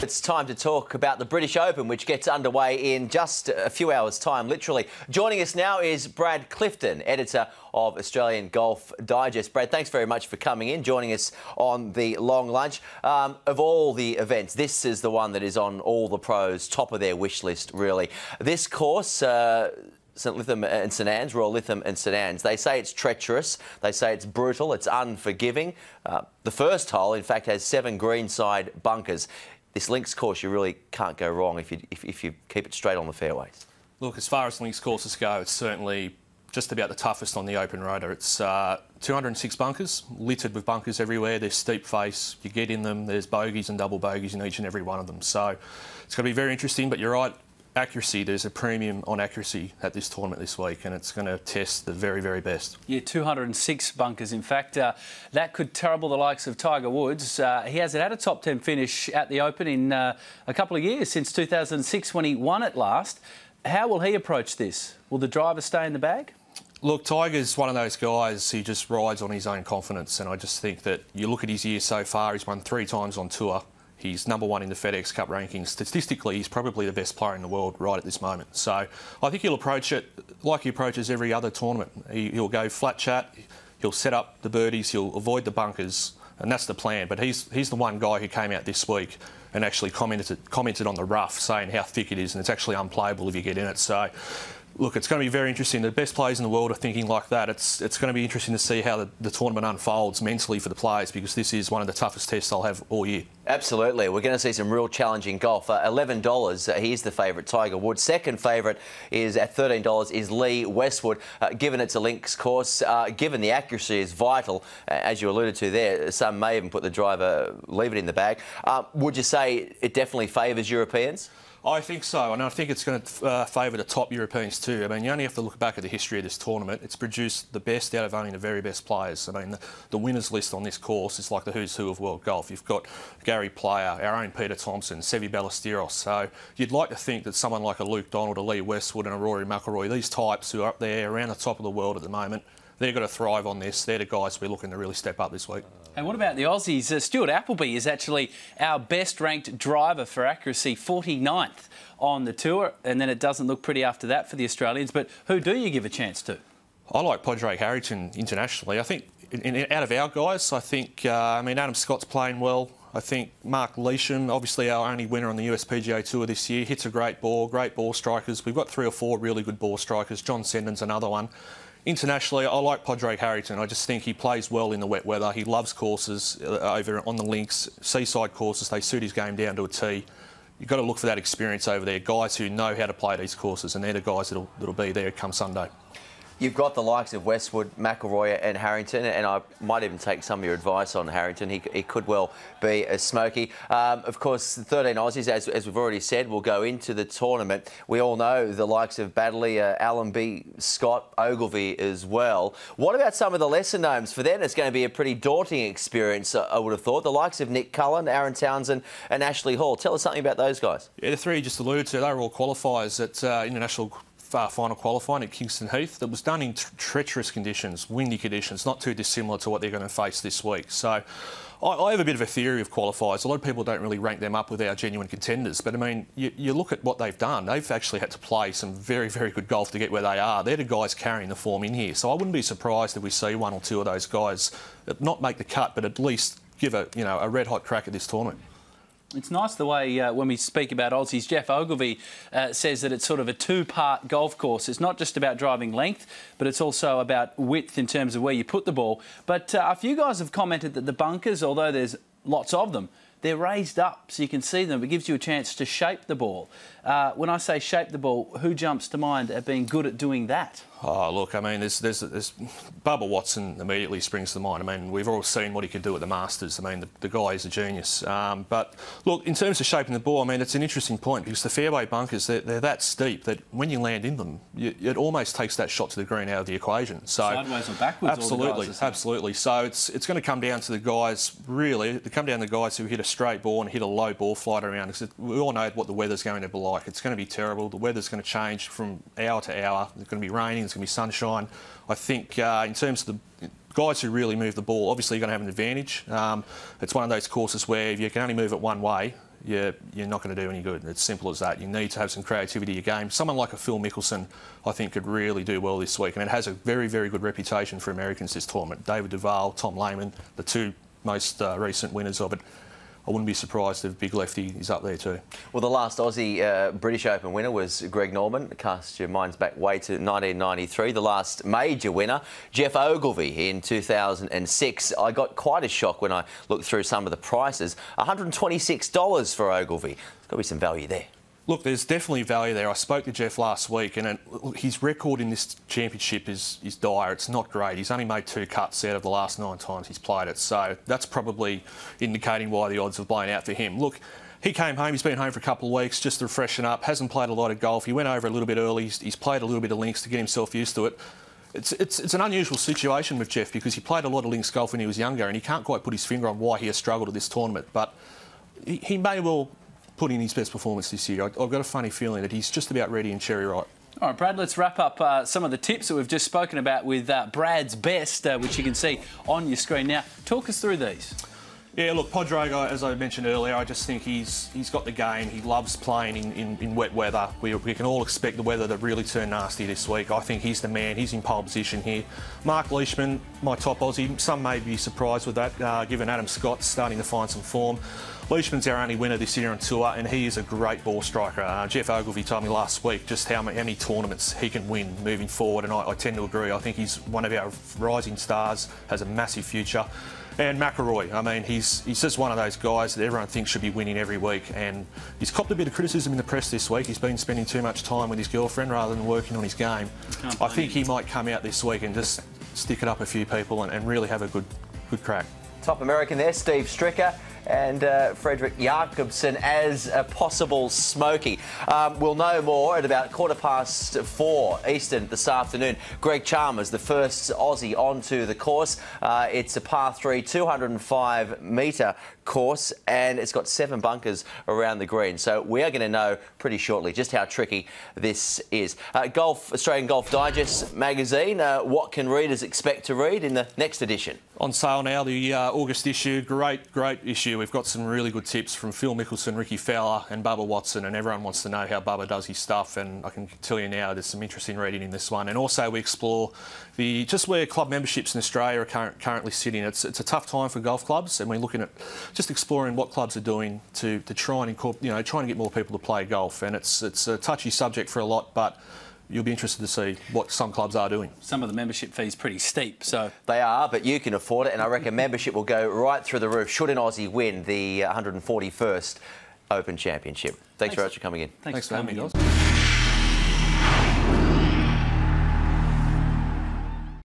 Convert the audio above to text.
It's time to talk about the British Open, which gets underway in just a few hours' time, literally. Joining us now is Brad Clifton, editor of Australian Golf Digest. Brad, thanks very much for coming in, joining us on the long lunch. Of all the events, this is the one that is on all the pros' top of their wish list, really. This course, St Lytham and St Anne's, Royal Lytham and St Anne's. They say it's treacherous, they say it's brutal, it's unforgiving. The first hole, in fact, has 7 greenside bunkers. This links course, you really can't go wrong if you keep it straight on the fairways. Look, as far as links courses go, it's certainly just about the toughest on the open rotor. It's 206 bunkers, littered with bunkers everywhere. There's steep face, you get in them, there's bogeys and double bogeys in each and every one of them. So it's going to be very interesting, but you're right. Accuracy, there's a premium on accuracy at this tournament this week, and it's going to test the very, very best. Yeah, 206 bunkers. In fact, that could trouble the likes of Tiger Woods. He hasn't had a top 10 finish at the Open in a couple of years, since 2006 when he won it last. How will he approach this? Will the driver stay in the bag? Look, Tiger's one of those guys who just rides on his own confidence, and I just think that you look at his year so far, he's won 3 times on tour. He's #1 in the FedEx Cup rankings. Statistically, he's probably the best player in the world right at this moment. So I think he'll approach it like he approaches every other tournament. He'll go flat chat, he'll set up the birdies, he'll avoid the bunkers, and that's the plan. But he's the one guy who came out this week and actually commented on the rough, saying how thick it is, and it's actually unplayable if you get in it. So look, it's going to be very interesting. The best players in the world are thinking like that. It's going to be interesting to see how the tournament unfolds mentally for the players, because this is one of the toughest tests they'll have all year. Absolutely. We're going to see some real challenging golf. $11, he's the favourite, Tiger Woods. Second favourite is at $13 is Lee Westwood. Given it's a links course, given the accuracy is vital, as you alluded to there, some may even put the driver, leave it in the bag. Would you say it definitely favours Europeans? I think so, and I think it's going to favour the top Europeans too. I mean, you only have to look back at the history of this tournament. It's produced the best out of only the very best players. I mean, the winners list on this course is like the who's who of world golf. You've got Gary Player, our own Peter Thompson, Seve Ballesteros. So you'd like to think that someone like a Luke Donald, a Lee Westwood and a Rory McIlroy, these types who are up there around the top of the world at the moment, they're going to thrive on this. They're the guys we're looking to really step up this week. And what about the Aussies? Stuart Appleby is actually our best-ranked driver for accuracy, 49th on the tour, and then it doesn't look pretty after that for the Australians. But who do you give a chance to? I like Padraig Harrington internationally. I think out of our guys, I think, I mean, Adam Scott's playing well. I think Mark Leisham, obviously our only winner on the US PGA Tour this year, hits a great ball strikers. We've got 3 or 4 really good ball strikers. John Sendon's another one. Internationally, I like Padraig Harrington. I just think he plays well in the wet weather. He loves courses over on the links, seaside courses. They suit his game down to a T. You've got to look for that experience over there. Guys who know how to play these courses, and they're the guys that'll be there come Sunday. You've got the likes of Westwood, McIlroy and Harrington, and I might even take some of your advice on Harrington. He could well be a smoky. Of course, 13 Aussies, as we've already said, will go into the tournament. We all know the likes of Baddeley, Allenby, Scott, Ogilvy as well. What about some of the lesser names? For them, it's going to be a pretty daunting experience, I would have thought. The likes of Nick Cullen, Aaron Townsend and Ashley Hall. Tell us something about those guys. Yeah, the 3 you just alluded to, they were all qualifiers at international final qualifying at Kingston Heath that was done in treacherous conditions, windy conditions, not too dissimilar to what they're going to face this week. So I have a bit of a theory of qualifiers. A lot of people don't really rank them up with our genuine contenders, but I mean, you look at what they've done. They've actually had to play some very, very good golf to get where they are. They're the guys carrying the form in here. So I wouldn't be surprised if we see 1 or 2 of those guys not make the cut, but at least give a red-hot crack at this tournament. It's nice the way, when we speak about Aussies, Jeff Ogilvy says that it's sort of a 2-part golf course. It's not just about driving length, but it's also about width in terms of where you put the ball. But a few guys have commented that the bunkers, although there's lots of them, they're raised up so you can see them. It gives you a chance to shape the ball. When I say shape the ball, who jumps to mind at being good at doing that? Oh, look, I mean, there's Bubba Watson immediately springs to mind. I mean, we've all seen what he could do at the Masters. I mean, the guy is a genius. But, look, in terms of shaping the ball, I mean, it's an interesting point because the fairway bunkers, they're that steep that when you land in them, it almost takes that shot to the green out of the equation. So sideways or backwards? Absolutely, absolutely. So it's going to come down to the guys, really, the guys who hit a straight ball and hit a low ball flight around. Because we all know what the weather's going to be like. It's going to be terrible. The weather's going to change from hour to hour. It's going to be raining. It's going to be sunshine. I think in terms of the guys who really move the ball, obviously you're going to have an advantage. It's one of those courses where if you can only move it one way, you're not going to do any good. It's simple as that. You need to have some creativity in your game. Someone like a Phil Mickelson, I think, could really do well this week, and it has a very, very good reputation for Americans this tournament. David Duval, Tom Lehman, the two most recent winners of it. I wouldn't be surprised if Big Lefty is up there too. Well, the last Aussie British Open winner was Greg Norman. Cast your minds back way to 1993. The last major winner, Jeff Ogilvy, in 2006. I got quite a shock when I looked through some of the prices. $126 for Ogilvy. There's got to be some value there. Look, there's definitely value there. I spoke to Jeff last week, and his record in this championship is dire. It's not great. He's only made 2 cuts out of the last 9 times he's played it, so that's probably indicating why the odds have blown out for him. Look, he came home. He's been home for a couple of weeks just to freshen up. Hasn't played a lot of golf. He went over a little bit early. He's played a little bit of links to get himself used to it. It's an unusual situation with Jeff because he played a lot of links golf when he was younger, and he can't quite put his finger on why he has struggled at this tournament. But he may well put in his best performance this year. I've got a funny feeling that he's just about ready and cherry ripe. All right, Brad, let's wrap up some of the tips that we've just spoken about with Brad's best, which you can see on your screen now. Talk us through these. Yeah, look, Podroga, as I mentioned earlier, I just think he's got the game. He loves playing in wet weather. We can all expect the weather to really turn nasty this week. I think he's the man. He's in pole position here. Mark Leishman, my top Aussie. Some may be surprised with that, given Adam Scott's starting to find some form. Leishman's our only winner this year on tour, and he is a great ball striker. Jeff Ogilvy told me last week just how many tournaments he can win moving forward, and I tend to agree. I think he's one of our rising stars, has a massive future. And McIlroy, I mean, he's just one of those guys that everyone thinks should be winning every week, and he's copped a bit of criticism in the press this week. He's been spending too much time with his girlfriend rather than working on his game. I think he might come out this week and just stick it up a few people and really have a good crack. Top American there, Steve Stricker, and Frederick Jacobsen as a possible smoky. We'll know more at about 4:15 Eastern this afternoon. Greg Chalmers, the first Aussie onto the course. It's a par 3, 205-metre course, and it's got 7 bunkers around the green. So we are going to know pretty shortly just how tricky this is. Australian Golf Digest magazine. What can readers expect to read in the next edition? On sale now, the August issue. Great issue. We've got some really good tips from Phil Mickelson, Ricky Fowler and Bubba Watson, and everyone wants to know how Bubba does his stuff, and I can tell you now there's some interesting reading in this one. And also we explore just where club memberships in Australia are currently sitting. It's a tough time for golf clubs, and we're looking at just exploring what clubs are doing to try and trying to get more people to play golf. And it's a touchy subject for a lot, but you'll be interested to see what some clubs are doing. Some of the membership fees pretty steep, so... They are, but you can afford it, and I reckon membership will go right through the roof should an Aussie win the 141st Open Championship. Thanks very much for coming in. Thanks for having me, guys.